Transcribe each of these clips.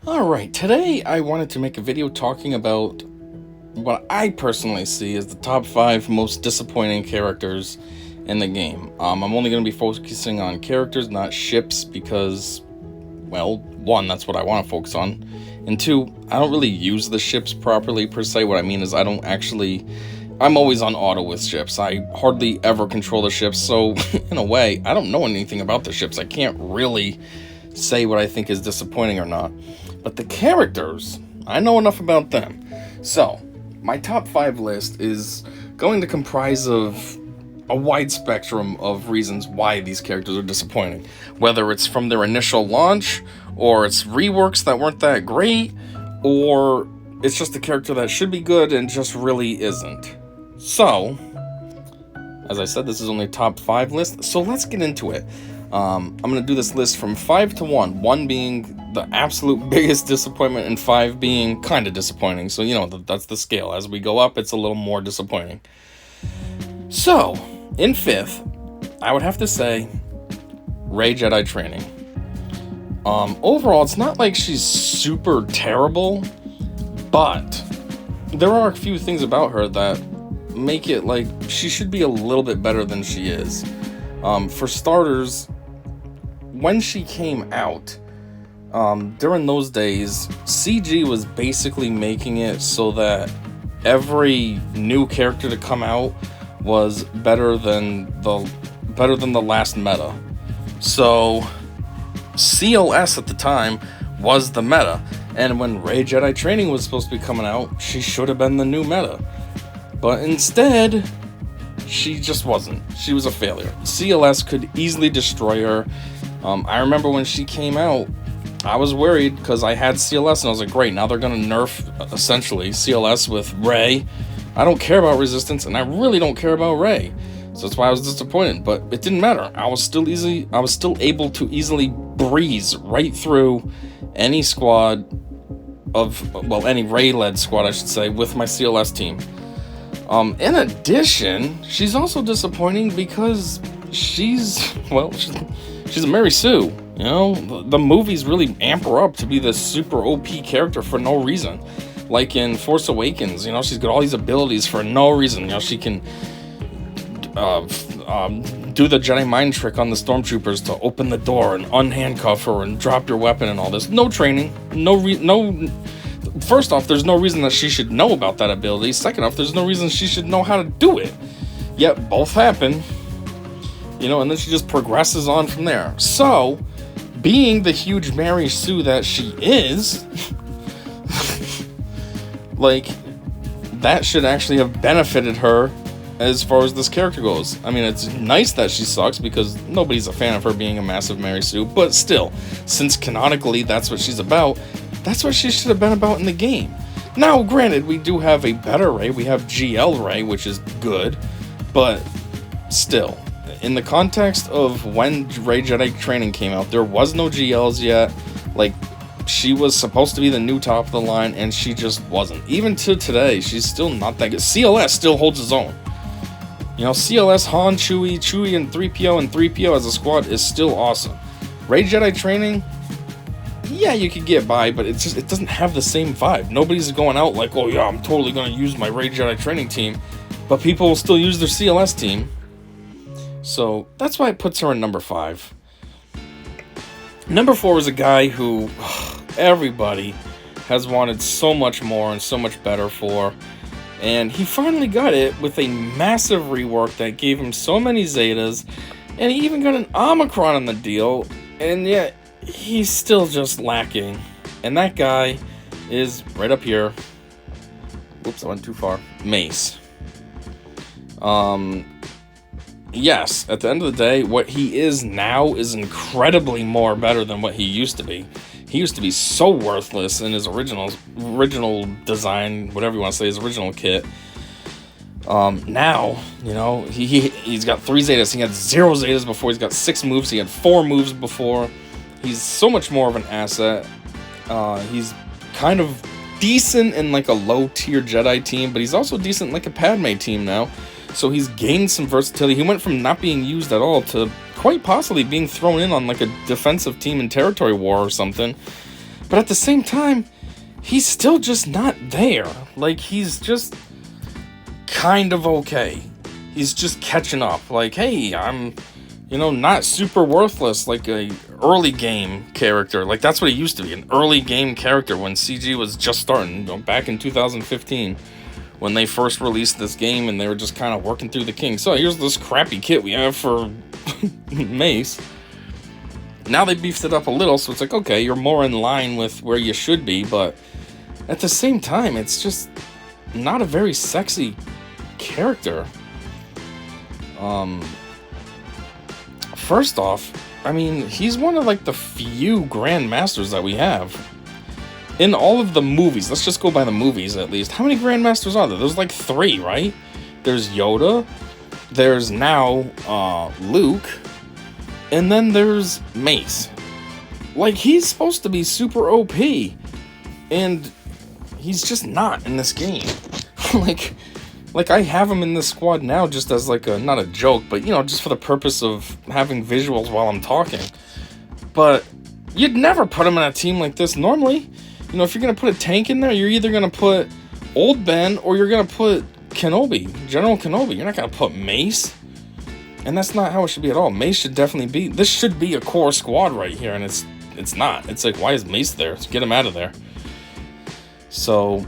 Alright, today I wanted to make a video talking about what I personally see as the top 5 most disappointing characters in the game. I'm only going to be focusing on characters, not ships, because, well, one, that's what I want to focus on, and two, I don't really use the ships properly per se. What I mean is I'm always on auto with ships. I hardly ever control the ships, so in a way, I don't know anything about the ships. I can't really say what I think is disappointing or not. But the characters, I know enough about them. So, my top 5 list is going to comprise of a wide spectrum of reasons why these characters are disappointing. Whether it's from their initial launch, or it's reworks that weren't that great, or it's just a character that should be good and just really isn't. So, as I said, this is only a top 5 list, so let's get into it. I'm going to do this list from 5 to 1. 1 being the absolute biggest disappointment, and 5 being kind of disappointing. So, that's the scale. As we go up, it's a little more disappointing. So, in 5th, I would have to say Rey Jedi Training. Overall, it's not like she's super terrible, but there are a few things about her that make it like she should be a little bit better than she is. For starters, when she came out, during those days, CG was basically making it so that every new character to come out was better than the last meta. So CLS at the time was the meta, and when Rey Jedi Training was supposed to be coming out, she should have been the new meta. But instead, she just wasn't. She was a failure. CLS could easily destroy her. I remember when she came out, I was worried because I had CLS and I was like, great, now they're going to nerf, essentially, CLS with Rey. I don't care about Resistance, and I really don't care about Rey. So that's why I was disappointed, but it didn't matter. I was still able to easily breeze right through any squad any Rey-led squad, I should say, with my CLS team. In addition, she's also disappointing because she's a Mary Sue. The movies really amp her up to be this super OP character for no reason. Like in Force Awakens, she's got all these abilities for no reason. She can do the Jedi mind trick on the stormtroopers to open the door and unhandcuff her and drop your weapon and all this. No training, First off, there's no reason that she should know about that ability. Second off, there's no reason she should know how to do it. Yet both happen, and then she just progresses on from there. So, being the huge Mary Sue that she is, that should actually have benefited her as far as this character goes. I mean, it's nice that she sucks because nobody's a fan of her being a massive Mary Sue, but still, since canonically that's what she's about, that's what she should have been about in the game. Now, granted, we do have a better Rey. We have GL Rey, which is good, but still, in the context of when Rey Jedi Training came out, there was no GLs yet. She was supposed to be the new top of the line, and she just wasn't. Even to today, she's still not that good. CLS still holds its own. CLS, Han, Chewie, and 3PO as a squad is still awesome. Rey Jedi Training, yeah, you could get by, but it doesn't have the same vibe. Nobody's going out like, oh yeah, I'm totally going to use my Rey Jedi Training team, but people will still use their CLS team. So that's why it puts her in number 5. Number 4 is a guy who everybody has wanted so much more and so much better for, and he finally got it with a massive rework that gave him so many Zetas, and he even got an Omicron in the deal, and yet he's still just lacking. And that guy is right up here. Oops, I went too far. Mace. Yes, at the end of the day, what he is now is incredibly more better than what he used to be. He used to be so worthless in his original design, whatever you want to say, his original kit. Now, he's got 3 Zetas. He had 0 Zetas before. He's got 6 moves. He had 4 moves before. He's so much more of an asset. He's kind of decent in a low-tier Jedi team, but he's also decent in a Padme team now. So he's gained some versatility. He went from not being used at all to quite possibly being thrown in on a defensive team in Territory War or something. But at the same time, he's still just not there. Like, he's just kind of okay. He's just catching up. Like, hey, I'm, not super worthless like a early game character. Like, that's what he used to be, an early game character when CG was just starting, back in 2015. When they first released this game and they were just kind of working through the kinks. So here's this crappy kit we have for Mace. Now they beefed it up a little, so it's like, okay, you're more in line with where you should be, but at the same time, it's just not a very sexy character. First off, I mean, he's one of like the few Grandmasters that we have. In all of the movies, let's just go by the movies at least. How many Grandmasters are there? There's like 3, right? There's Yoda, there's now Luke, and then there's Mace. Like, he's supposed to be super OP, and he's just not in this game. like I have him in this squad now just as like a, not a joke, but just for the purpose of having visuals while I'm talking. But you'd never put him in a team like this normally. If you're going to put a tank in there, you're either going to put Old Ben or you're going to put Kenobi, General Kenobi. You're not going to put Mace. And that's not how it should be at all. Mace should definitely be, this should be a core squad right here, and it's not. It's like, why is Mace there? Let's get him out of there. So,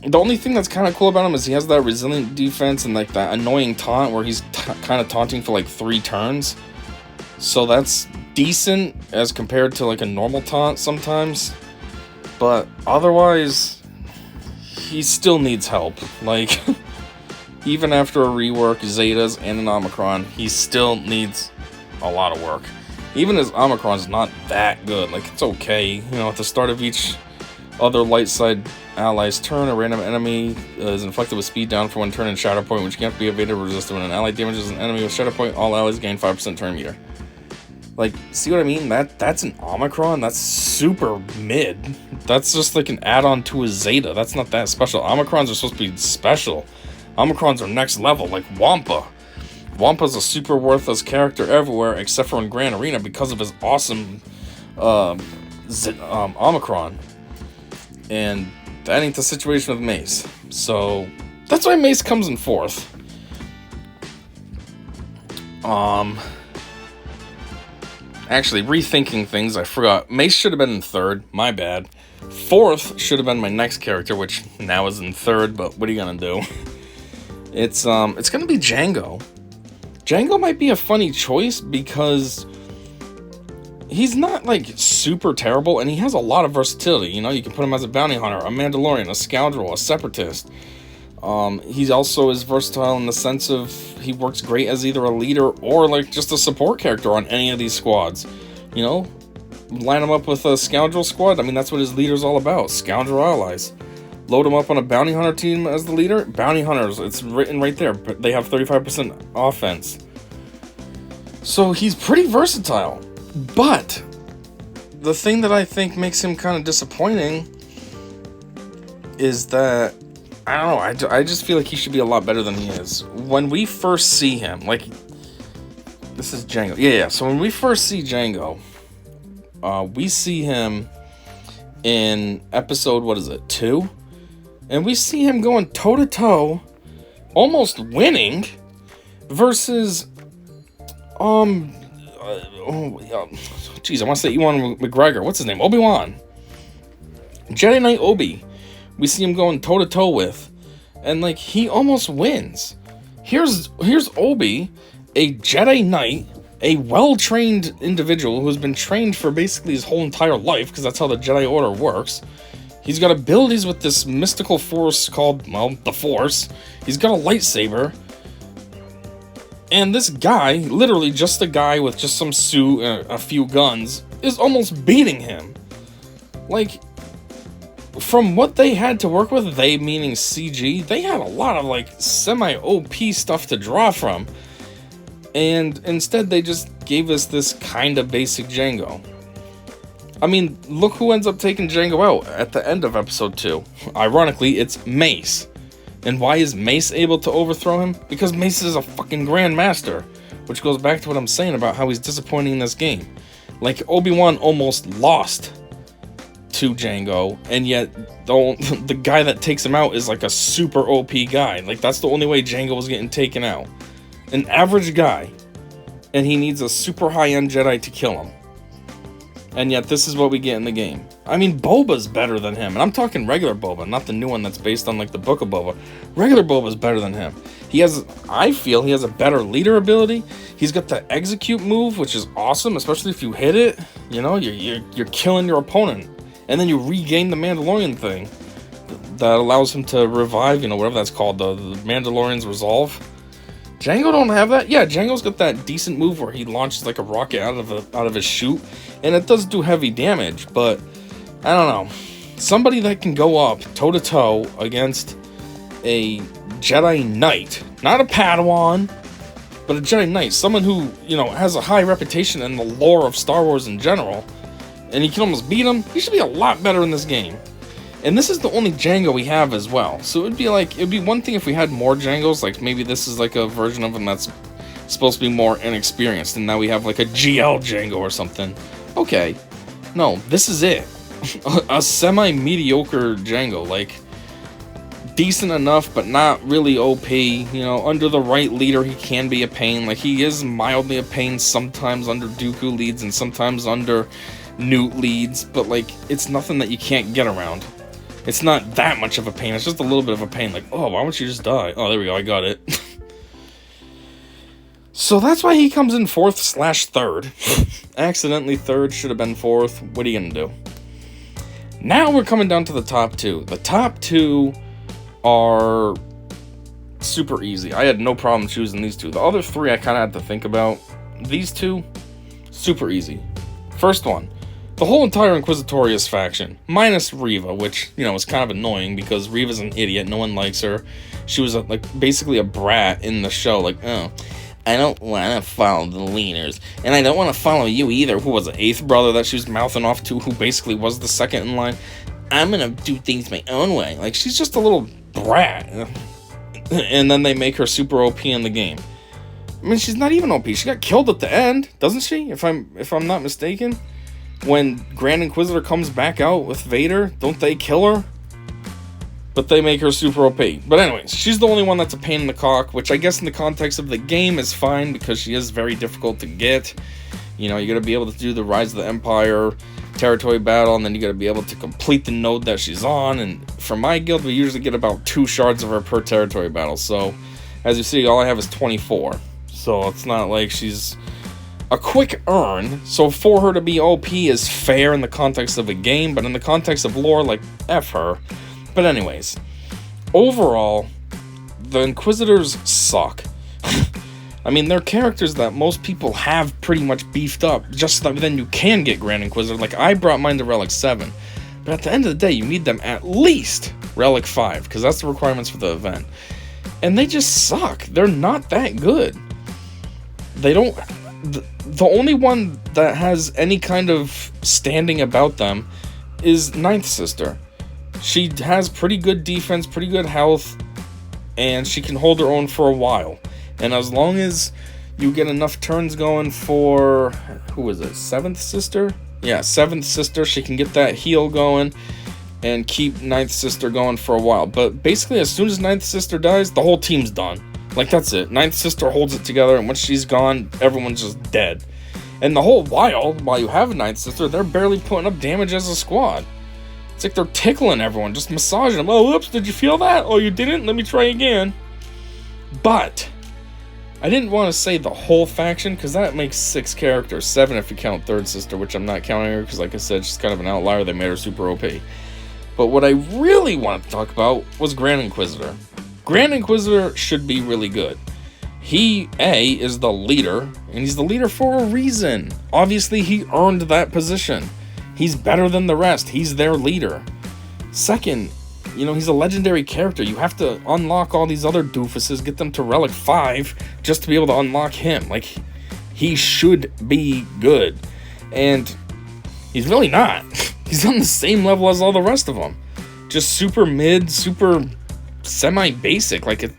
the only thing that's kind of cool about him is he has that resilient defense and like that annoying taunt where he's kind of taunting for like 3 turns. So that's decent as compared to like a normal taunt sometimes. But otherwise, he still needs help. Like, even after a rework, Zetas, and an Omicron, he still needs a lot of work. Even his Omicron's not that good. Like, it's okay. At the start of each other light side ally's turn, a random enemy is inflicted with speed down for 1 turn and Shadow Point, which can't be evaded or resisted. When an ally damages an enemy with Shadow Point, all allies gain 5% turn meter. Like, see what I mean? That's an Omicron. That's super mid. That's just like an add-on to a Zeta. That's not that special. Omicrons are supposed to be special. Omicrons are next level, like Wampa. Wampa's a super worthless character everywhere except for in Grand Arena because of his awesome Omicron. And that ain't the situation with Mace. So, that's why Mace comes in 4th. Actually, rethinking things, I forgot. Mace should have been in 3rd. My bad. 4th should have been my next character, which now is in 3rd, but what are you gonna do? It's gonna be Django. Django might be a funny choice because he's not, like, super terrible, and he has a lot of versatility. You can put him as a bounty hunter, a Mandalorian, a scoundrel, a separatist. He also is versatile in the sense of he works great as either a leader or like just a support character on any of these squads. Line him up with a scoundrel squad. I mean, that's what his leader's all about. Scoundrel allies. Load him up on a bounty hunter team as the leader. Bounty hunters, it's written right there. But they have 35% offense. So he's pretty versatile. But the thing that I think makes him kind of disappointing is that I don't know, I just feel like he should be a lot better than he is. When we first see him, like, this is Django. Yeah, so when we first see Django, we see him in episode, 2? And we see him going toe-to-toe, almost winning, versus, geez, I want to say Ewan McGregor. What's his name? Obi-Wan. Jedi Knight Obi. We see him going toe-to-toe with, and like, he almost wins. Here's Obi, a Jedi Knight, a well-trained individual who's been trained for basically his whole entire life, because that's how the Jedi Order works. He's got abilities with this mystical force called, well, the Force. He's got a lightsaber. And this guy, literally just a guy with just some suit and a few guns, is almost beating him. Like, from what they had to work with, they meaning CG, they had a lot of like semi-OP stuff to draw from. And instead they just gave us this kind of basic Django. I mean, look who ends up taking Django out at the end of episode 2. Ironically, it's Mace. And why is Mace able to overthrow him? Because Mace is a fucking Grandmaster. Which goes back to what I'm saying about how he's disappointing in this game. Like, Obi-Wan almost lost to Django, and yet the guy that takes him out is like a super OP guy. Like, that's the only way Django was getting taken out. An average guy, and he needs a super high-end Jedi to kill him. And yet this is what we get in the game. I mean, Boba's better than him, and I'm talking regular Boba, not the new one that's based on like the Book of Boba. Regular Boba's better than him. I feel he has a better leader ability. He's got the execute move, which is awesome, especially if you hit it. You know, you're killing your opponent, and then you regain the Mandalorian thing that allows him to revive. You know, whatever that's called, the Mandalorian's resolve. Django don't have that. Yeah, Django's got that decent move where he launches like a rocket out of his chute, and it does do heavy damage. But I don't know, somebody that can go up toe to toe against a Jedi Knight, not a Padawan, but a Jedi Knight, someone who, you know, has a high reputation in the lore of Star Wars in general, and you can almost beat him. He should be a lot better in this game. And this is the only Django we have as well. So it'd be one thing if we had more Djangos, like maybe this is like a version of him that's supposed to be more inexperienced, and now we have like a GL Django or something. Okay. No, this is it. A semi-mediocre Django, like decent enough, but not really OP. You know, under the right leader, he can be a pain. Like, he is mildly a pain sometimes under Dooku leads and sometimes under Newt leads, but like, it's nothing that you can't get around. It's not that much of a pain, it's just a little bit of a pain. Like, oh, why don't you just die? Oh, there we go, I got it. So that's why he comes in 4th/3rd. Accidentally 3rd, should have been 4th. What are you gonna do? Now we're coming down to the top 2. The top 2 are super easy. I had no problem choosing these 2. The other 3 I kind of had to think about. These 2, super easy. First one, the whole entire Inquisitorius faction, minus Reva, which, you know, is kind of annoying because Reva's an idiot. No one likes her. She was like basically a brat in the show. Like, oh, I don't want to follow the leaders, and I don't want to follow you either. Who was the 8th brother that she was mouthing off to, who basically was the 2nd in line? I'm gonna do things my own way. Like, she's just a little brat. And then they make her super OP in the game. I mean, she's not even OP. She got killed at the end, doesn't she? If I'm not mistaken. When Grand Inquisitor comes back out with Vader, don't they kill her? But they make her super OP. But anyways, she's the only one that's a pain in the cock, which I guess in the context of the game is fine because she is very difficult to get. You know, you gotta be able to do the Rise of the Empire territory battle, and then you gotta be able to complete the node that she's on. And for my guild, we usually get about 2 shards of her per territory battle. So, as you see, all I have is 24. So it's not like she's a quick earn, so for her to be OP is fair in the context of a game, but in the context of lore, like, F her. But anyways, overall, the Inquisitors suck. I mean, they're characters that most people have pretty much beefed up, just so that then you can get Grand Inquisitor. Like, I brought mine to Relic 7, but at the end of the day, you need them at least Relic 5, because that's the requirements for the event. And they just suck. They're not that good. They don't... The only one that has any kind of standing about them is 9th Sister. She has pretty good defense, pretty good health, and she can hold her own for a while. And as long as you get enough turns going for, who is it, 7th Sister? Yeah, 7th Sister, she can get that heal going and keep 9th Sister going for a while. But basically, as soon as 9th Sister dies, the whole team's done. Like, that's it. 9th Sister holds it together, and once she's gone, everyone's just dead. And the whole while you have a 9th Sister, they're barely putting up damage as a squad. It's like they're tickling everyone, just massaging them. Oh, oops, did you feel that? Oh, you didn't? Let me try again. But I didn't want to say the whole faction, because that makes 6 characters. 7 if you count 3rd Sister, which I'm not counting her, because like I said, she's kind of an outlier. They made her super OP. But what I really wanted to talk about was Grand Inquisitor. Grand Inquisitor should be really good. He, A, is the leader, and he's the leader for a reason. Obviously, he earned that position. He's better than the rest. He's their leader. Second, you know, he's a legendary character. You have to unlock all these other doofuses, get them to Relic 5, just to be able to unlock him. Like, he should be good. And he's really not. He's on the same level as all the rest of them. Just super mid, super semi-basic. Like,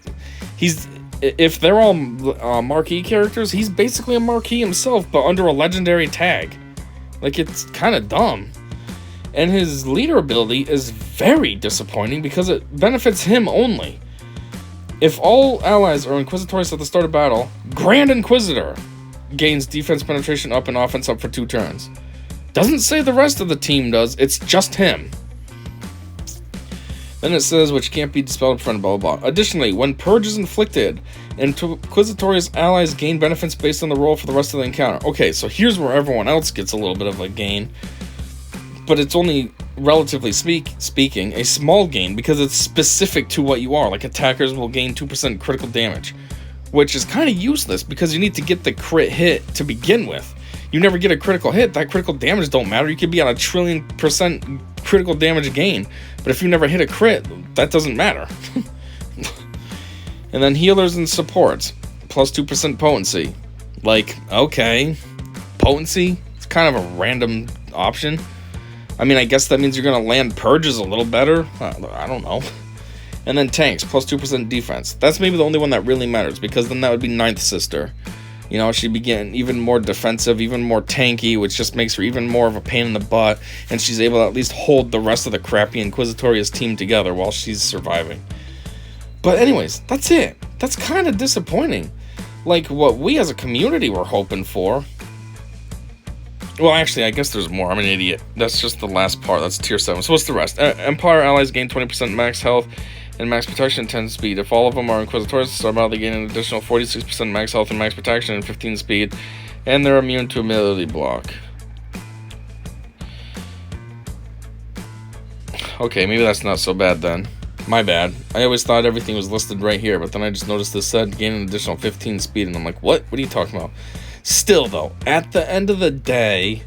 if they're all marquee characters, he's basically a marquee himself, but under a legendary tag. Like, it's kind of dumb. And his leader ability is very disappointing because it benefits him only. If all allies are Inquisitorious at the start of battle, Grand Inquisitor gains defense penetration up and offense up for 2 turns. Doesn't say the rest of the team does, it's just him. Then it says, which can't be dispelled in front of blah blah blah. Additionally, when Purge is inflicted, Inquisitorious allies gain benefits based on the roll for the rest of the encounter. Okay, so here's where everyone else gets a little bit of a gain. But it's only, relatively speaking, a small gain because it's specific to what you are. Like, attackers will gain 2% critical damage, which is kind of useless because you need to get the crit hit to begin with. You never get a critical hit, that critical damage don't matter. You could be on a 1,000,000,000,000% critical damage gain, but if you never hit a crit, that doesn't matter. And then healers and supports, plus 2% potency. Like, okay, potency? It's kind of a random option. I mean, I guess that means you're going to land purges a little better. I don't know. And then tanks, plus 2% defense. That's maybe the only one that really matters, because then that would be Ninth Sister. You know, she'd be getting even more defensive, even more tanky, which just makes her even more of a pain in the butt, and she's able to at least hold the rest of the crappy Inquisitorious team together while she's surviving. But anyways, that's it. That's kind of disappointing. Like, what we as a community were hoping for. Well, actually, I guess there's more. I'm an idiot. That's just the last part. That's tier 7. So what's the rest? Empire allies gain 20% max health and max protection and 10 speed. If all of them are Inquisitorious, so they gain an additional 46% max health and max protection and 15 speed. And they're immune to ability block. Okay, maybe that's not so bad then. My bad. I always thought everything was listed right here, but then I just noticed this said gain an additional 15 speed, and I'm like, what? What are you talking about? Still, though, at the end of the day,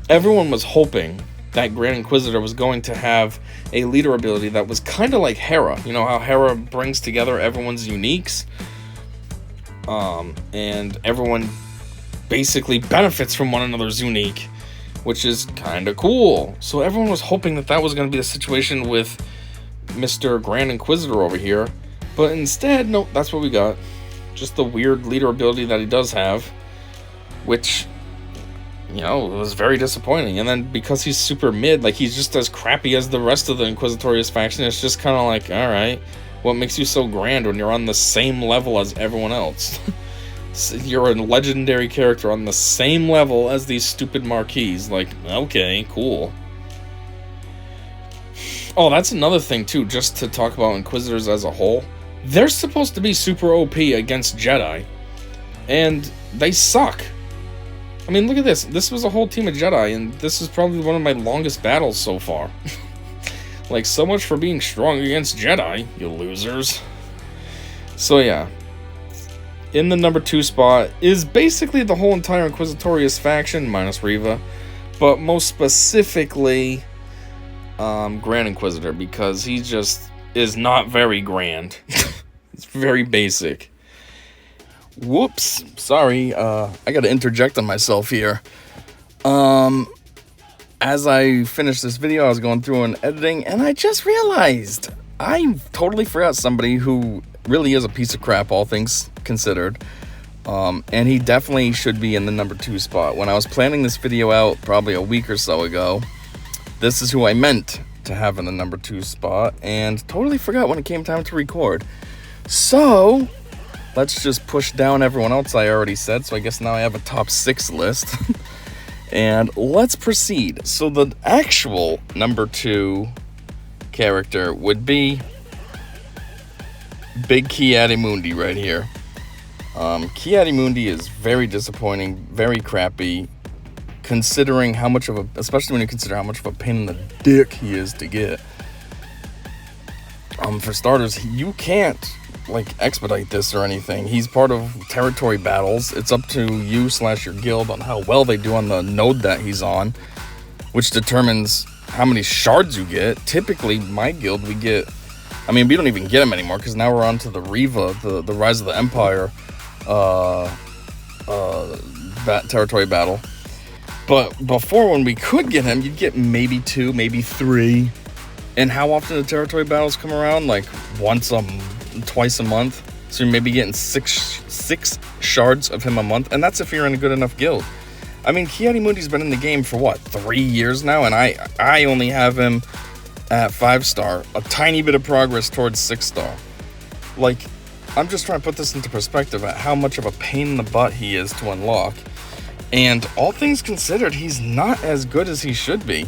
everyone was hoping that Grand Inquisitor was going to have a leader ability that was kind of like Hera. You know how Hera brings together everyone's uniques? And everyone basically benefits from one another's unique, which is kind of cool. So everyone was hoping that that was going to be the situation with Mr. Grand Inquisitor over here. But instead, nope, that's what we got. Just the weird leader ability that he does have, which, you know, was very disappointing. And then because he's super mid, like, he's just as crappy as the rest of the Inquisitorious faction, it's just kind of like, alright, what makes you so grand when you're on the same level as everyone else? You're a legendary character on the same level as these stupid marquees. Like, okay, cool. Oh, that's another thing, too, just to talk about Inquisitors as a whole. They're supposed to be super OP against Jedi, and they suck. I mean, look at this. This was a whole team of Jedi, and this is probably one of my longest battles so far. Like, so much for being strong against Jedi, you losers. So, yeah. In the number 2 spot is basically the whole entire Inquisitorious faction, minus Reva, but most specifically, Grand Inquisitor, because he just is not very grand. It's very basic. Whoops, sorry, I gotta interject on myself here. As I finished this video, I was going through and editing, and I just realized I totally forgot somebody who really is a piece of crap, all things considered. And he definitely should be in the number 2 spot. When I was planning this video out probably a week or so ago, this is who I meant to have in the number 2 spot, and totally forgot when it came time to record. So let's just push down everyone else I already said. So I guess now I have a top 6 list. And let's proceed. So the actual number 2 character would be Big Ki-Adi-Mundi right here. Ki-Adi-Mundi is very disappointing, very crappy, considering how much of a, especially when you consider how much of a pain in the dick he is to get. For starters, you can't, like, expedite this or anything. He's part of territory battles. It's up to you / your guild on how well they do on the node that he's on, which determines how many shards you get. Typically, my guild, we get, I mean, we don't even get them anymore, because now we're on to the Reva, the Rise of the Empire, territory battle. But before, when we could get him, you'd get maybe 2, maybe 3. And how often do territory battles come around? Like twice a month. So you're maybe getting six shards of him a month, and that's if you're in a good enough guild. I mean, Ki-Adi-Mundi's been in the game for, what, 3 years now? And I only have him at 5-star. A tiny bit of progress towards 6-star. Like, I'm just trying to put this into perspective at how much of a pain in the butt he is to unlock. And all things considered, he's not as good as he should be.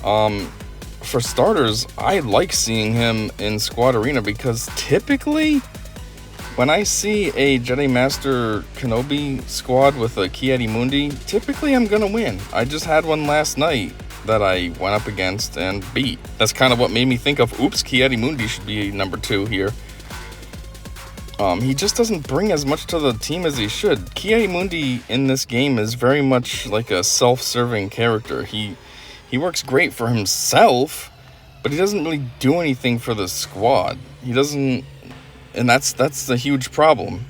For starters, I like seeing him in Squad Arena because typically, when I see a Jedi Master Kenobi squad with a Ki-Adi-Mundi, typically I'm gonna win. I just had one last night that I went up against and beat. That's kind of what made me think of, oops, Ki-Adi-Mundi should be number 2 here. He just doesn't bring as much to the team as he should. Ki-Adi-Mundi in this game is very much like a self-serving character. He works great for himself, but he doesn't really do anything for the squad. He doesn't, and that's the huge problem.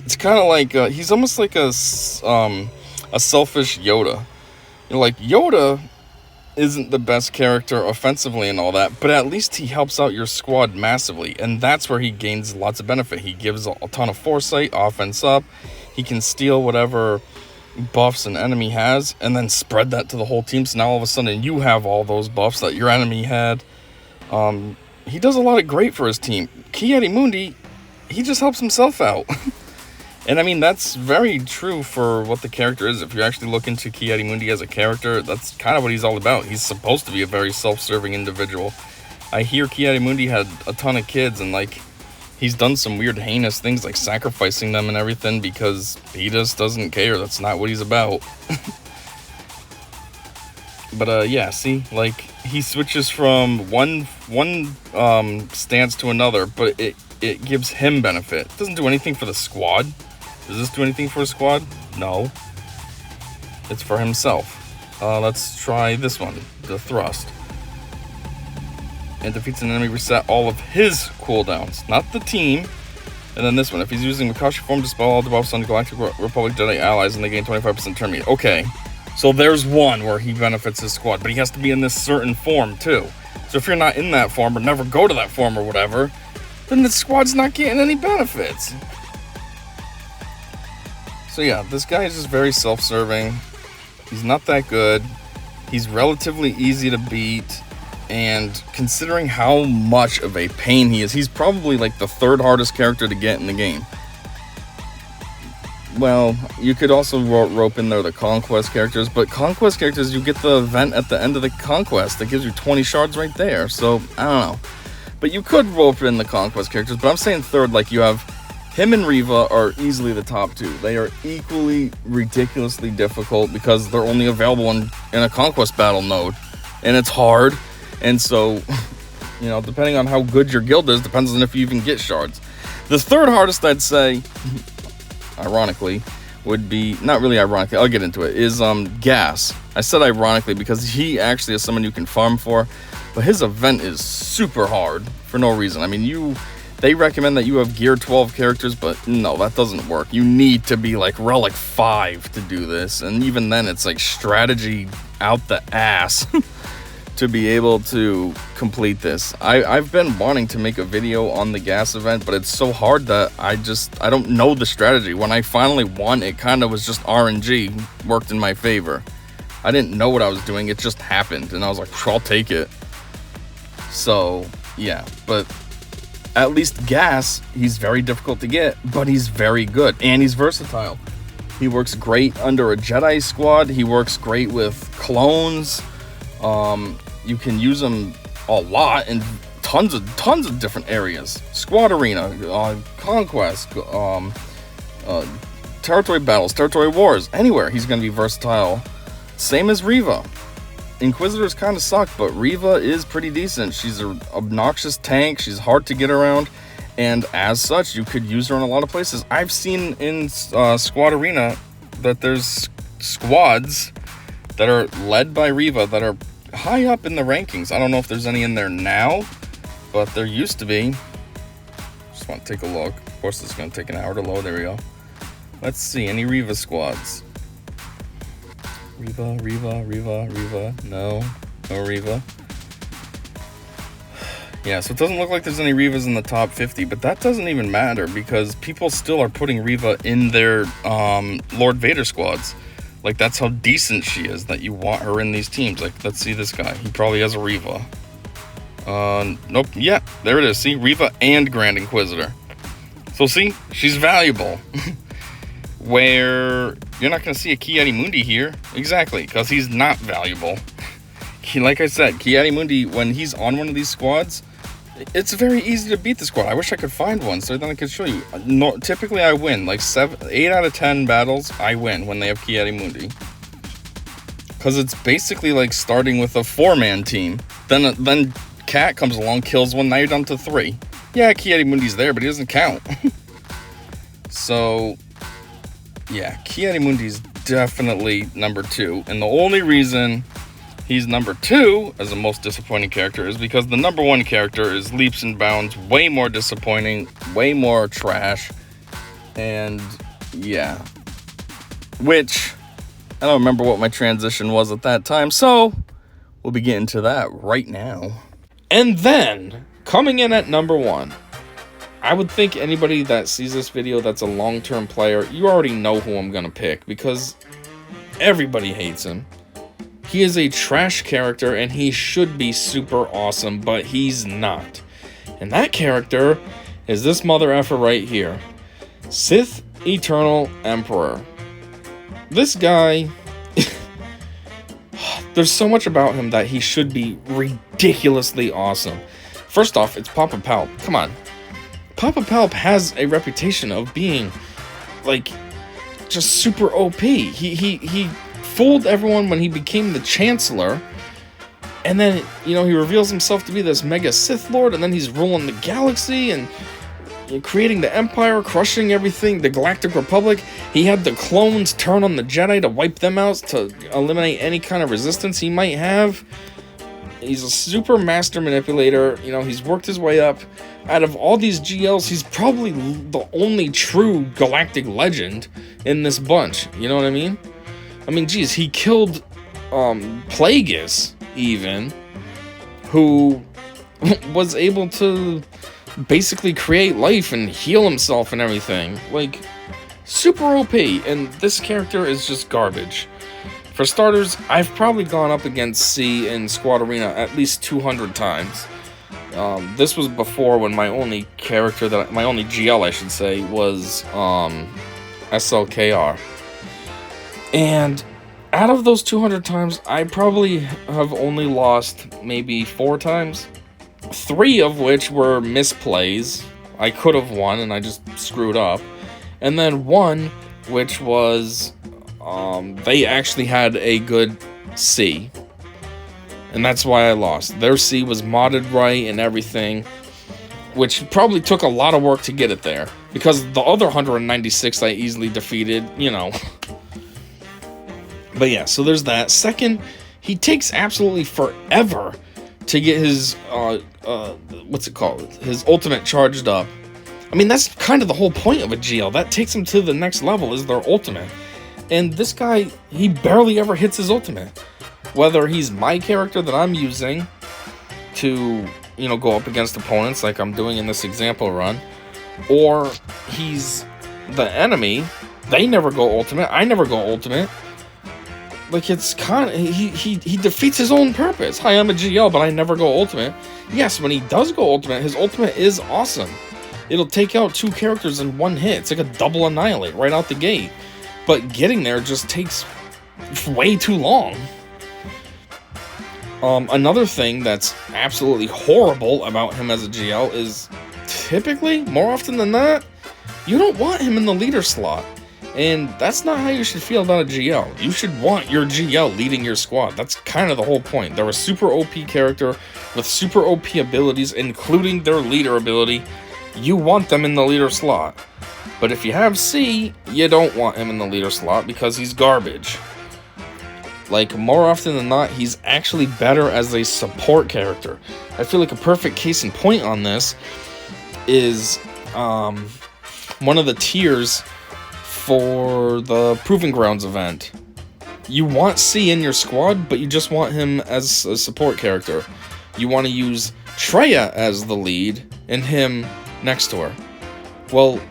It's kind of like he's almost like a selfish Yoda. You know, like Yoda isn't the best character offensively and all that, but at least he helps out your squad massively, and that's where he gains lots of benefit. He gives a ton of foresight, offense up. He can steal whatever buffs an enemy has and then spread that to the whole team, so now all of a sudden you have all those buffs that your enemy had. He does a lot of great for his team. Ki-Adi-Mundi, he just helps himself out. And I mean, that's very true for what the character is. If you actually look into Ki-Adi-Mundi as a character, that's kind of what he's all about. He's supposed to be a very self-serving individual. I hear Ki-Adi-Mundi had a ton of kids, and like, he's done some weird heinous things like sacrificing them and everything because he just doesn't care. That's not what he's about. But yeah, see, like, he switches from one stance to another, but it gives him benefit. It doesn't do anything for the squad. Does this do anything for a squad? No. It's for himself. Let's try this one, the thrust. And defeats an enemy, reset all of his cooldowns, not the team. And then this one, if he's using Makashi form, dispel all debuffs on Galactic Republic Jedi allies and they gain 25% turn meter. Okay, so there's one where he benefits his squad, but he has to be in this certain form too. So if you're not in that form or never go to that form or whatever, then the squad's not getting any benefits. So yeah, this guy is just very self-serving. He's not that good. He's relatively easy to beat. And considering how much of a pain he is, he's probably like the 3rd hardest character to get in the game. Well, you could also rope in there the Conquest characters, but Conquest characters, you get the event at the end of the Conquest that gives you 20 shards right there. So, I don't know. But you could rope in the Conquest characters, but I'm saying 3rd, like you have him and Reva are easily the top 2. They are equally ridiculously difficult because they're only available in a Conquest battle node. And it's hard. And so, you know, depending on how good your guild is, depends on if you even get shards. The 3rd hardest, I'd say, ironically, would be, not really ironically, I'll get into it, is Gas. I said ironically because he actually is someone you can farm for, but his event is super hard for no reason. I mean, they recommend that you have gear 12 characters, but no, that doesn't work. You need to be like Relic 5 to do this, and even then it's like strategy out the ass to be able to complete this. I've been wanting to make a video on the Gas event, but it's so hard that I don't know the strategy. When I finally won, it kind of was just RNG, worked in my favor. I didn't know what I was doing, it just happened, and I was like, I'll take it. So, yeah, but at least Gas, he's very difficult to get, but he's very good, and he's versatile. He works great under a Jedi squad, he works great with clones. You can use them a lot in tons of different areas. Squad Arena, Conquest, territory battles, territory wars, anywhere he's going to be versatile. Same as Reva. Inquisitors kind of suck, but Reva is pretty decent. She's an obnoxious tank, she's hard to get around, and as such, you could use her in a lot of places. I've seen in Squad Arena that there's squads that are led by Reva that are high up in the rankings. I don't know if there's any in there now, but there used to be. Just want to take a look. Of course, it's going to take an hour to load. There we go. Let's see. Any Reva squads? Reva. No Reva. Yeah, so it doesn't look like there's any Revas in the top 50, but that doesn't even matter because people still are putting Reva in their Lord Vader squads. Like, that's how decent she is, that you want her in these teams. Like, let's see this guy. He probably has a Reva. Nope. Yeah, there it is. See, Reva and Grand Inquisitor. So see, she's valuable. Where you're not going to see a Ki-Adi-Mundi here. Exactly, because he's not valuable. Like I said, Ki-Adi-Mundi, when he's on one of these squads, it's very easy to beat the squad. I wish I could find one so then I could show you. No, typically I win. Like 8 out of 10 battles, I win when they have Ki-Adi-Mundi. Because it's basically like starting with a 4-man team. Then Cat comes along, kills one, now you're down to 3. Yeah, Ki-Adi-Mundi's there, but he doesn't count. So, yeah, Ki-Adi-Mundi's definitely number 2. And the only reason he's number 2 as the most disappointing character is because the number 1 character is leaps and bounds way more disappointing, way more trash, and yeah. Which, I don't remember what my transition was at that time, so we'll be getting to that right now. And then, coming in at number 1, I would think anybody that sees this video that's a long-term player, you already know who I'm gonna pick, because everybody hates him. He is a trash character, and he should be super awesome, but he's not. And that character is this mother effer right here. Sith Eternal Emperor. This guy... There's so much about him that he should be ridiculously awesome. First off, it's Papa Palp. Come on. Papa Palp has a reputation of being, like, just super OP. He fooled everyone when he became the Chancellor, and then, you know, he reveals himself to be this mega Sith Lord, and then he's ruling the galaxy, and creating the Empire, crushing everything, the Galactic Republic. He had the clones turn on the Jedi to wipe them out, to eliminate any kind of resistance he might have. He's a super master manipulator. You know, he's worked his way up. Out of all these GLs, he's probably the only true galactic legend in this bunch. You know what I mean? I mean, geez, he killed Plagueis, even, who was able to basically create life and heal himself and everything. Like, super OP, and this character is just garbage. For starters, I've probably gone up against C in Squad Arena at least 200 times. This was before, when my only character, my only GL I should say, was SLKR. And out of those 200 times, I probably have only lost maybe 4 times. 3 of which were misplays. I could have won and I just screwed up. And then 1, which was, they actually had a good C. And that's why I lost. Their C was modded right and everything, which probably took a lot of work to get it there. Because the other 196 I easily defeated, you know. But yeah, so there's that. Second, he takes absolutely forever to get his, what's it called? His ultimate charged up. I mean, that's kind of the whole point of a GL. That takes him to the next level, is their ultimate. And this guy, he barely ever hits his ultimate. Whether he's my character that I'm using to, you know, go up against opponents like I'm doing in this example run, or he's the enemy, they never go ultimate, I never go ultimate. Like, it's kind of, he defeats his own purpose. Hi, I'm a GL, but I never go ultimate. Yes, when he does go ultimate, his ultimate is awesome. It'll take out 2 characters in 1 hit. It's like a double annihilate right out the gate. But getting there just takes way too long. Another thing that's absolutely horrible about him as a GL is, typically, more often than not, you don't want him in the leader slot. And that's not how you should feel about a GL. You should want your GL leading your squad. That's kind of the whole point. They're a super OP character with super OP abilities, including their leader ability. You want them in the leader slot. But if you have C, you don't want him in the leader slot because he's garbage. Like, more often than not, he's actually better as a support character. I feel like a perfect case in point on this is one of the tiers for the Proving Grounds event. You want C in your squad, but you just want him as a support character. You want to use Treya as the lead and him next to her. Well,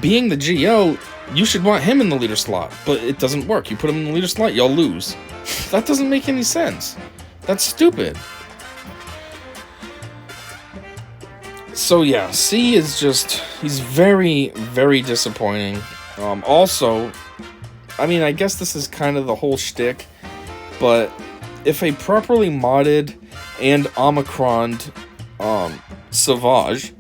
being the GO, You should want him in the leader slot, but it doesn't work. You put him in the leader slot, y'all lose. That doesn't make any sense. That's stupid. So yeah, C is just, he's very, very disappointing. Also, I mean, I guess this is kind of the whole shtick, but if a properly modded and Omicroned Savage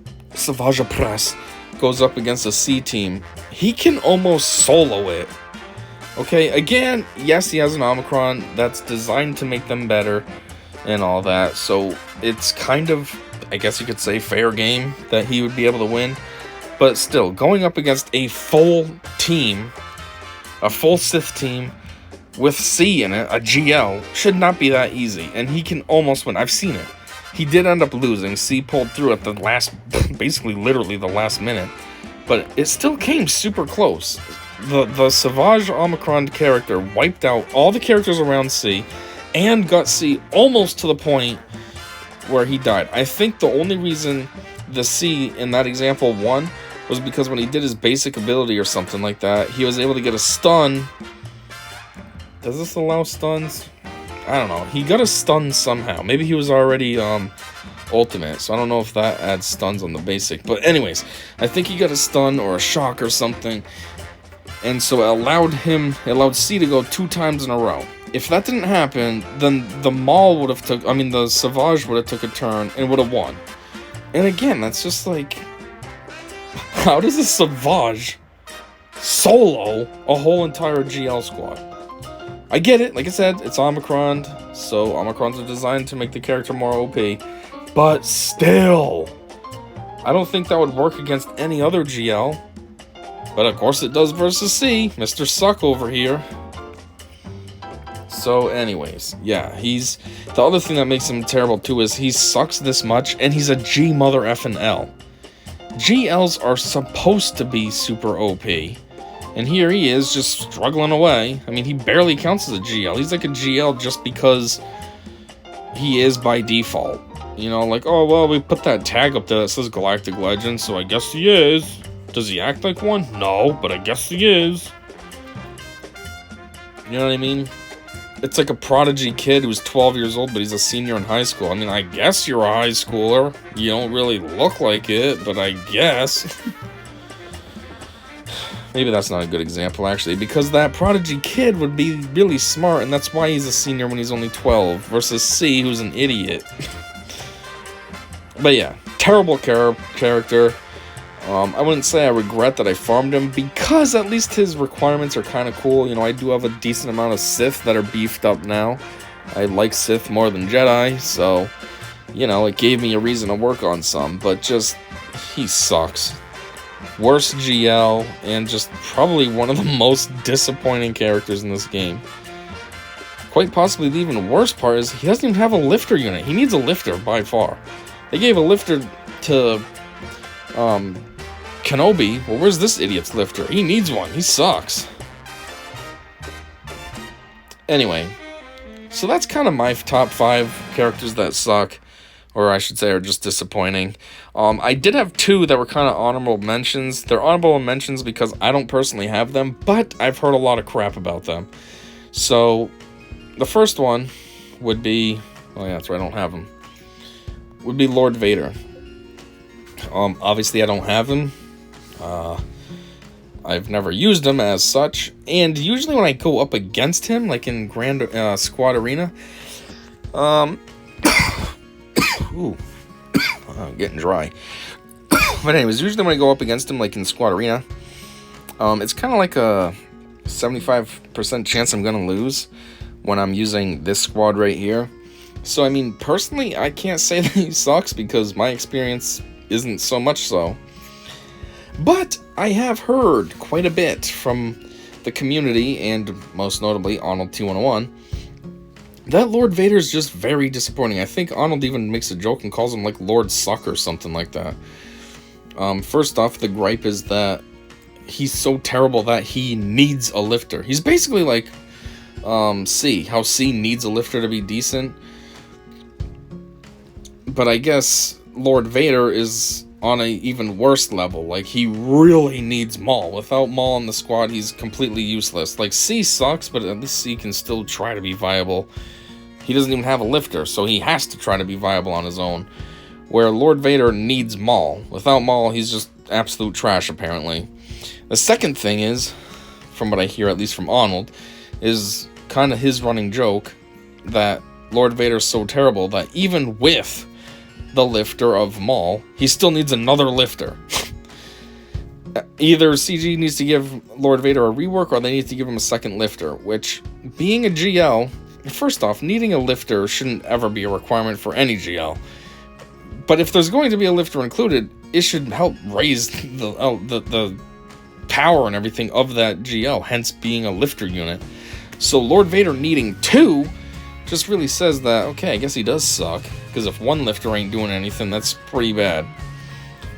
Press goes up against a C team, he can almost solo it. Okay, again, yes, he has an Omicron that's designed to make them better and all that, so it's kind of, I guess you could say, fair game that he would be able to win. But still, going up against a full team, a full Sith team with C in it, a GL, should not be that easy. And he can almost win. I've seen it. He did end up losing. C pulled through at the last, basically literally the last minute. But it still came super close. The Savage Omicron character wiped out all the characters around C and got C almost to the point where he died. I think the only reason the C in that example won was because when he did his basic ability or something like that, he was able to get a stun. Does this allow stuns? I don't know. He got a stun somehow. Maybe he was already ultimate, so I don't know if that adds stuns on the basic. But anyways, I think he got a stun or a shock or something, and so it allowed C to go 2 times in a row. If that didn't happen, then the Maul would have the Savage would have took a turn and would have won. And again, that's just like, how does a Savage solo a whole entire GL squad? I get it, like I said, it's Omicron, so Omicrons are designed to make the character more OP, but still, I don't think that would work against any other GL, but of course it does versus C, Mr. Suck over here. So anyways, yeah, the other thing that makes him terrible too is he sucks this much, and he's a G mother effing L. GLs are supposed to be super OP, and here he is just struggling away. I mean, he barely counts as a GL. He's like a GL just because he is by default. You know, like, oh, well, we put that tag up there that says Galactic Legend, so I guess he is. Does he act like one? No, but I guess he is. You know what I mean? It's like a prodigy kid who's 12 years old, but he's a senior in high school. I mean, I guess you're a high schooler. You don't really look like it, but I guess. Maybe that's not a good example, actually, because that prodigy kid would be really smart, and that's why he's a senior when he's only 12, versus C, who's an idiot. But yeah, terrible character. I wouldn't say I regret that I farmed him, because at least his requirements are kind of cool. You know, I do have a decent amount of Sith that are beefed up now. I like Sith more than Jedi, so, you know, it gave me a reason to work on some, but just, he sucks. Worst GL, and just probably one of the most disappointing characters in this game. Quite possibly the even worst part is he doesn't even have a lifter unit. He needs a lifter, by far. They gave a lifter to, Kenobi. Well, where's this idiot's lifter? He needs one. He sucks. Anyway, so that's kind of my top 5 characters that suck, or I should say are just disappointing. I did have 2 that were kind of honorable mentions. They're honorable mentions because I don't personally have them, but I've heard a lot of crap about them. So, the first one would be, oh yeah, that's right, I don't have him, would be Lord Vader. Obviously I don't have him. I've never used him as such, and usually when I go up against him, like in Grand Squad Arena, ooh, I'm getting dry. But anyways, usually when I go up against him, like in Squad Arena, it's kind of like a 75% chance I'm gonna lose when I'm using this squad right here. So I mean, personally, I can't say that he sucks because my experience isn't so much so. But I have heard quite a bit from the community, and most notably Arnold T101, that Lord Vader's just very disappointing. I think Arnold even makes a joke and calls him like Lord Suck or something like that. First off, the gripe is that he's so terrible that he needs a lifter. He's basically like C, how C needs a lifter to be decent. But I guess Lord Vader is on a even worse level. Like, he really needs Maul. Without Maul in the squad, he's completely useless. Like, C sucks, but at least C can still try to be viable. He doesn't even have a lifter, so he has to try to be viable on his own. Where Lord Vader needs Maul. Without Maul, he's just absolute trash, apparently. The second thing is, from what I hear, at least from Arnold, is kind of his running joke that Lord Vader's so terrible that even with the lifter of Maul, he still needs another lifter. Either CG needs to give Lord Vader a rework, or they need to give him a second lifter, which, being a GL, first off, needing a lifter shouldn't ever be a requirement for any GL. But if there's going to be a lifter included, it should help raise the power and everything of that GL, hence being a lifter unit. So Lord Vader needing two just really says that, okay, I guess he does suck, because if one lifter ain't doing anything, that's pretty bad.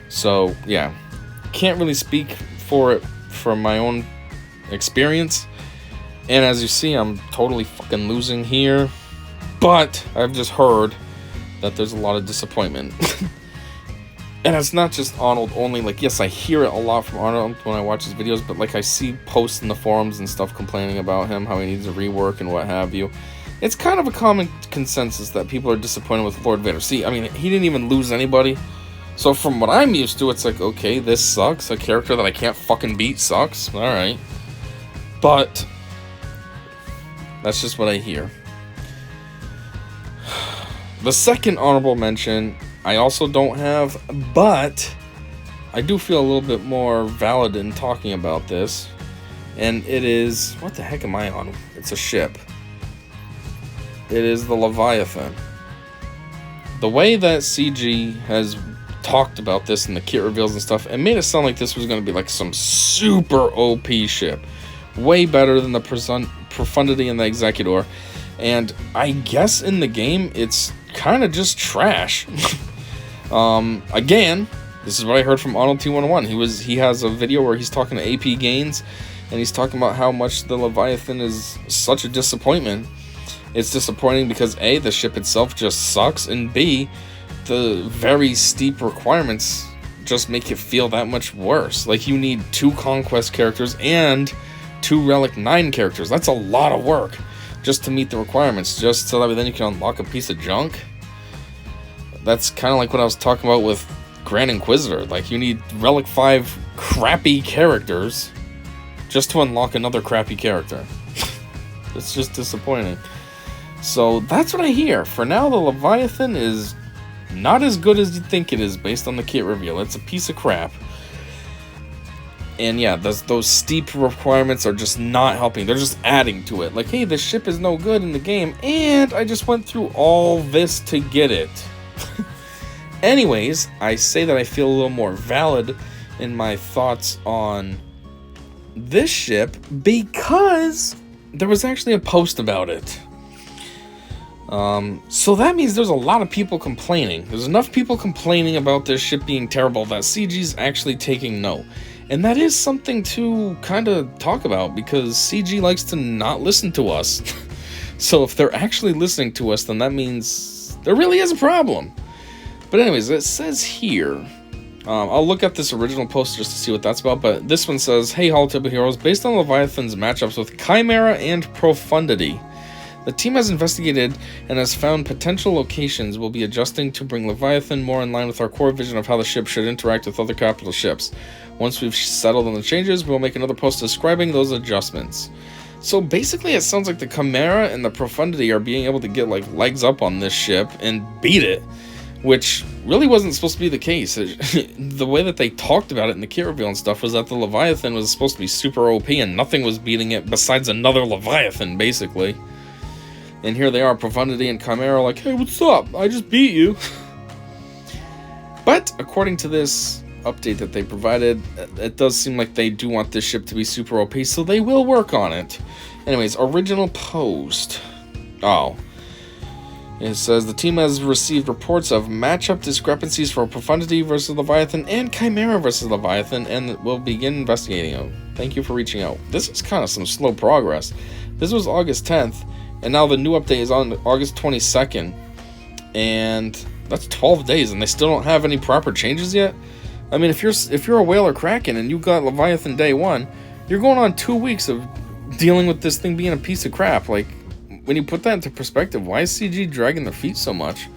So, yeah. Can't really speak for it from my own experience. And as you see, I'm totally fucking losing here. But I've just heard that there's a lot of disappointment. And it's not just Arnold only. Like, yes, I hear it a lot from Arnold when I watch his videos, but like, I see posts in the forums and stuff complaining about him, how he needs a rework and what have you. It's kind of a common consensus that people are disappointed with Lord Vader. See, I mean, he didn't even lose anybody. So from what I'm used to, it's like, okay, this sucks. A character that I can't fucking beat sucks. Alright. But that's just what I hear. The second honorable mention, I also don't have, but I do feel a little bit more valid in talking about this. And it is... What the heck am I on? It's a ship. It is the Leviathan. The way that CG has talked about this in the kit reveals and stuff, it made it sound like this was going to be like some super OP ship. Way better than the Profundity and the Executor. And I guess in the game, it's kind of just trash. Again, this is what I heard from Arnold T101. He has a video where he's talking to AP Gains, and he's talking about how much the Leviathan is such a disappointment. It's disappointing because A, the ship itself just sucks, and B, the very steep requirements just make it feel that much worse. Like, you need 2 Conquest characters and 2 Relic 9 characters. That's a lot of work just to meet the requirements, just so that then you can unlock a piece of junk. That's kind of like what I was talking about with Grand Inquisitor. Like, you need Relic 5 crappy characters just to unlock another crappy character. It's just disappointing. So that's what I hear. For now, the Leviathan is not as good as you think it is based on the kit reveal. It's a piece of crap. And yeah, those steep requirements are just not helping. They're just adding to it. Like, hey, this ship is no good in the game, and I just went through all this to get it. Anyways, I say that I feel a little more valid in my thoughts on this ship because there was actually a post about it. So that means there's a lot of people complaining. There's enough people complaining about this ship being terrible that CG's actually taking note. And that is something to kind of talk about, because CG likes to not listen to us. So if they're actually listening to us, then that means there really is a problem. But anyways, it says here, I'll look at this original post just to see what that's about, but this one says, hey Holotable Heroes, based on Leviathan's matchups with Chimera and Profundity, the team has investigated and has found potential locations. We'll be adjusting to bring Leviathan more in line with our core vision of how the ship should interact with other capital ships. Once we've settled on the changes, we'll make another post describing those adjustments. So basically it sounds like the Chimera and the Profundity are being able to get like legs up on this ship and beat it, which really wasn't supposed to be the case. The way that they talked about it in the kit reveal and stuff was that the Leviathan was supposed to be super OP and nothing was beating it besides another Leviathan, basically. And here they are, Profundity and Chimera, like, hey, what's up? I just beat you. But according to this update that they provided, it does seem like they do want this ship to be super OP, so they will work on it. Anyways, original post. Oh. It says, the team has received reports of matchup discrepancies for Profundity versus Leviathan and Chimera versus Leviathan, and will begin investigating them. Thank you for reaching out. This is kind of some slow progress. This was August 10th, and now the new update is on August 22nd, and That's 12 days, and they still don't have any proper changes yet. I mean, if you're a Whaler Kraken and you got Leviathan day 1, you're going on 2 weeks of dealing with this thing being a piece of crap. Like, when you put that into perspective, why is CG dragging their feet so much?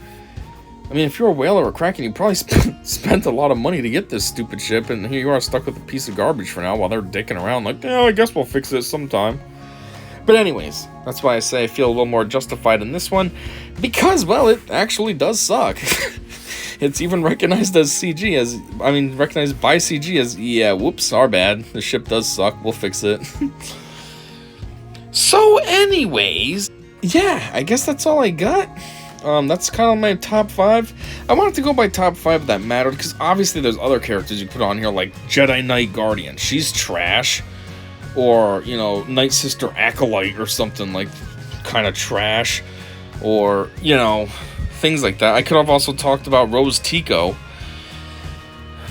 I mean, if you're a Whaler or Kraken, you probably spent a lot of money to get this stupid ship, and here you are stuck with a piece of garbage for now while they're dicking around like, oh, I guess we'll fix it sometime. But anyways, that's why I say I feel a little more justified in this one, because, well, it actually does suck. It's even recognized as CG as, recognized by CG as, yeah, whoops, our bad. The ship does suck, we'll fix it. So anyways, yeah, I guess that's all I got. That's kind of my top 5. I wanted to go by top 5 that mattered, because obviously there's other characters you put on here, like Jedi Knight Guardian. She's trash. Or, you know, Night Sister Acolyte or something, like, kind of trash. Or, you know, things like that. I could have also talked about Rose Tico.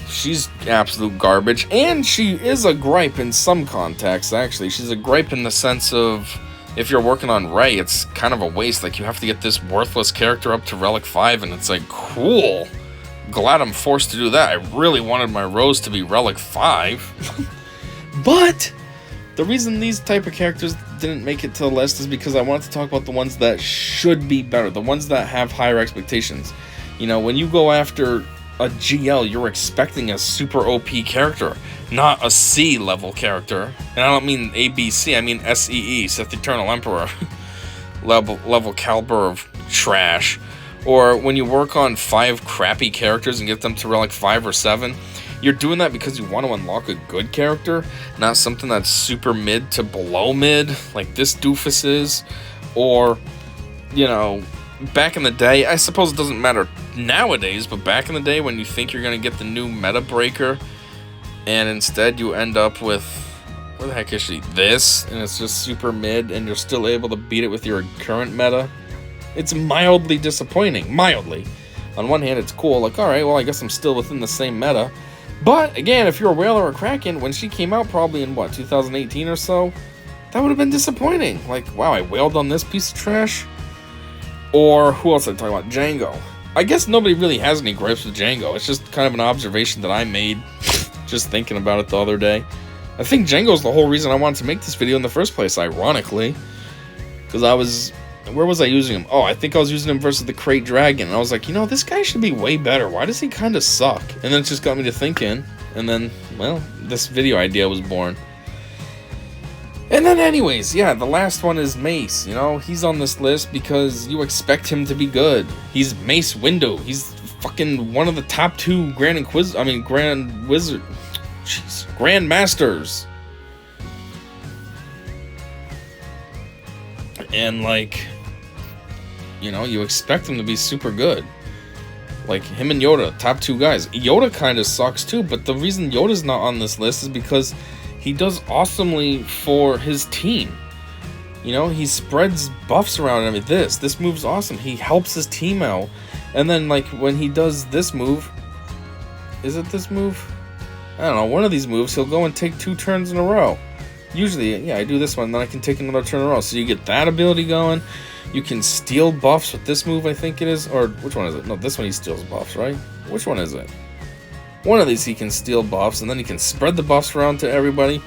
She's absolute garbage. And she is a gripe in some contexts, actually. She's a gripe in the sense of, if you're working on Rey, it's kind of a waste. Like, you have to get this worthless character up to Relic 5, and it's like, cool. Glad I'm forced to do that. I really wanted my Rose to be Relic 5. But the reason these type of characters didn't make it to the list is because I wanted to talk about the ones that should be better. The ones that have higher expectations. You know, when you go after a GL, you're expecting a super OP character, not a C level character. And I don't mean ABC, I mean SEE, Sith Eternal Emperor level caliber of trash. Or when you work on 5 crappy characters and get them to Relic 5 or 7, you're doing that because you want to unlock a good character, not something that's super mid to below mid, like this doofus is. Or, you know, back in the day, I suppose it doesn't matter nowadays, but back in the day when you think you're going to get the new meta breaker, and instead you end up with, what the heck is she? This, and it's just super mid, and you're still able to beat it with your current meta. It's mildly disappointing, mildly. On one hand, it's cool, like, alright, well, I guess I'm still within the same meta. But, again, if you're a Whaler or Kraken, when she came out probably in, 2018 or so, that would have been disappointing. Like, wow, I wailed on this piece of trash? Or, who else am I talking about? Django. I guess nobody really has any gripes with Django. It's just kind of an observation that I made just thinking about it the other day. I think Django's the whole reason I wanted to make this video in the first place, ironically. Because where was I using him? Oh, I think I was using him versus the Crate Dragon. And I was like, you know, this guy should be way better. Why does he kind of suck? And then it just got me to thinking. And then, well, this video idea was born. And then anyways, yeah, the last one is Mace. You know, he's on this list because you expect him to be good. He's Mace Windu. He's fucking one of the top 2 Grand Masters. And, like, you know, you expect him to be super good. Like, him and Yoda, top 2 guys. Yoda kind of sucks, too, but the reason Yoda's not on this list is because he does awesomely for his team. You know, he spreads buffs around and everything. This move's awesome. He helps his team out. And then, like, when he does this move... Is it this move? I don't know, one of these moves, he'll go and take 2 turns in a row. Usually, yeah, I do this one, then I can take another turn in a row. So you get that ability going. You can steal buffs with this move, I think it is. Or, which one is it? No, this one he steals buffs, right? Which one is it? One of these he can steal buffs, and then he can spread the buffs around to everybody.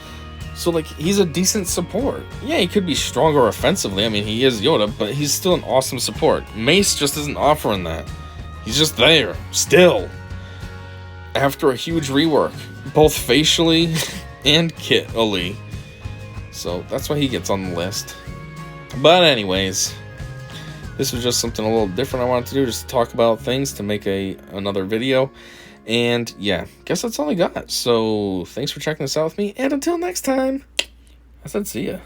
So, like, he's a decent support. Yeah, he could be stronger offensively. I mean, he is Yoda, but he's still an awesome support. Mace just isn't offering that. He's just there, still. After a huge rework, both facially and kitally. So, that's why he gets on the list. But anyways, this was just something a little different I wanted to do, just to talk about things, to make another video. And yeah, guess that's all I got. So thanks for checking this out with me, and until next time, I said see ya.